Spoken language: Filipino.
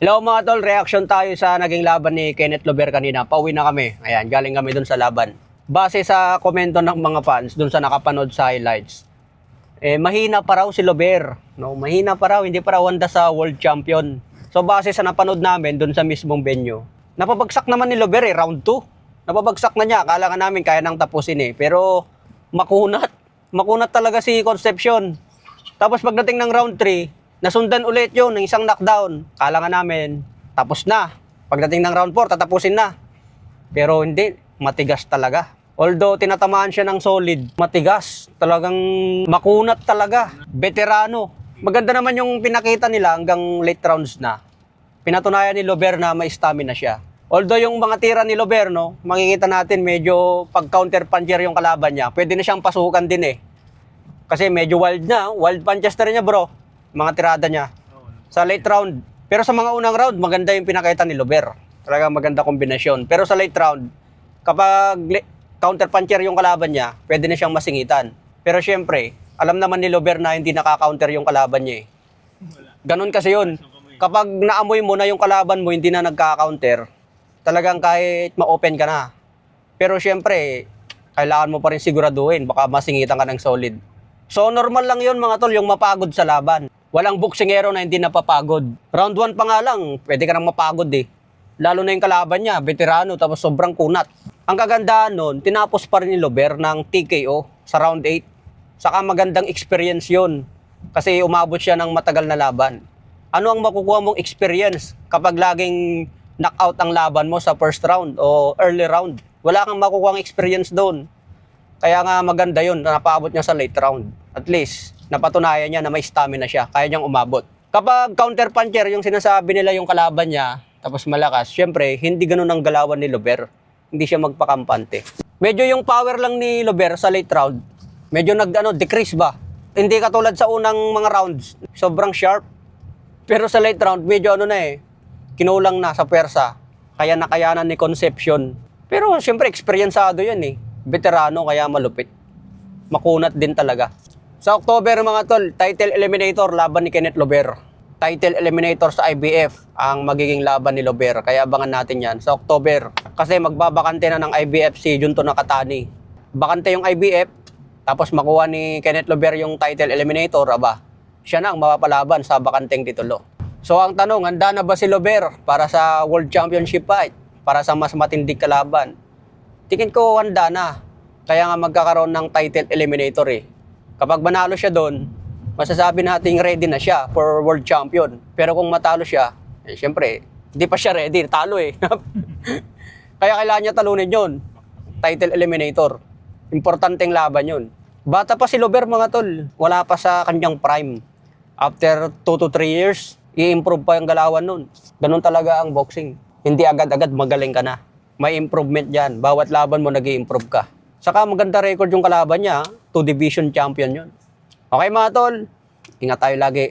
Hello mga tol, reaction tayo sa naging laban ni Kenneth Lover kanina. Pauwi na kami. Ayan, galing kami dun sa laban. Base sa komento ng mga fans dun sa nakapanood sa highlights, mahina pa raw si Lover. No, mahina pa raw, hindi pa raw handa sa world champion. So base sa napanood namin dun sa mismong venue, napabagsak naman ni Lover round 2. Napabagsak na niya, akala nga namin kaya nang tapusin Pero makunat. Makunat talaga si Concepcion. Tapos pagdating ng round 3, nasundan ulit yun ng isang knockdown. Kala nga namin, tapos na. Pagdating ng round 4, tatapusin na. Pero hindi, matigas talaga. Although tinatamaan siya ng solid, matigas. Talagang makunat talaga. Veterano. Maganda naman yung pinakita nila hanggang late rounds na. Pinatunayan ni Lover na may stamina siya. Although yung mga tira ni Lover, no, makikita natin medyo pag-counter puncher yung kalaban niya. Pwede na siyang pasukan din Kasi medyo wild na. Wild punches na rin niya, bro. Mga tirada niya sa late round. Pero sa mga unang round, maganda yung pinakita ni Lover. Talagang maganda kombinasyon. Pero sa late round, kapag counter puncher yung kalaban niya, pwede na siyang masingitan. Pero syempre, alam naman ni Lover na hindi nakaka-counter yung kalaban niya Ganun kasi yun. Kapag naamoy mo na yung kalaban mo, hindi na nagka-counter, talagang kahit ma-open ka na. Pero syempre, kailangan mo pa rin siguraduhin, baka masingitan ka ng solid. So normal lang yun mga tol, yung mapagod sa laban. Walang boksingero na hindi napapagod. Round 1 pa nga lang, pwede ka nang mapagod Lalo na yung kalaban niya, veterano, tapos sobrang kunat. Ang kagandahan nun, tinapos pa rin ni Lover ng TKO sa round 8. Saka magandang experience yun. Kasi umabot siya ng matagal na laban. Ano ang makukuha mong experience kapag laging knockout ang laban mo sa first round o early round? Wala kang makukuha ng experience doon. Kaya nga maganda yun, napaabot niya sa late round. At least, napatunayan niya na may stamina siya, kaya niyang umabot. Kapag counter puncher, yung sinasabi nila yung kalaban niya, tapos malakas, syempre, hindi ganun ang galawan ni Lover. Hindi siya magpakampante. Medyo yung power lang ni Lover sa late round, medyo decrease ba? Hindi katulad sa unang mga rounds, sobrang sharp. Pero sa late round, medyo kinulang na sa pwersa. Kaya nakayanan ni Concepcion. Pero syempre, eksperyensado yan Veterano, kaya malupit. Makunat din talaga. Sa October mga tol, title eliminator laban ni Kenneth Lover. Title eliminator sa IBF ang magiging laban ni Lover. Kaya abangan natin yan sa October. Kasi magbabakante na ng IBF si Junto Nakatani. Bakante yung IBF, tapos makuha ni Kenneth Lover yung title eliminator, siya na ang mapapalaban sa bakanteng titulo. So ang tanong, handa na ba si Lover para sa World Championship fight? Para sa mas matinding kalaban? Tingin ko handa na. Kaya nga magkakaroon ng title eliminator Kapag manalo siya doon, masasabi nating ready na siya for world champion. Pero kung matalo siya, syempre, hindi pa siya ready. Talo Kaya kailangan niya talunin yun. Title eliminator. Importanteng laban yun. Bata pa si Lover mga tol. Wala pa sa kanyang prime. After 2 to 3 years, i-improve pa yung galawan nun. Ganun talaga ang boxing. Hindi agad-agad magaling ka na. May improvement yan. Bawat laban mo nag-i-improve ka. Saka maganda record yung kalaban niya. 2 division champion yun. Okay mga tol, ingat tayo lagi.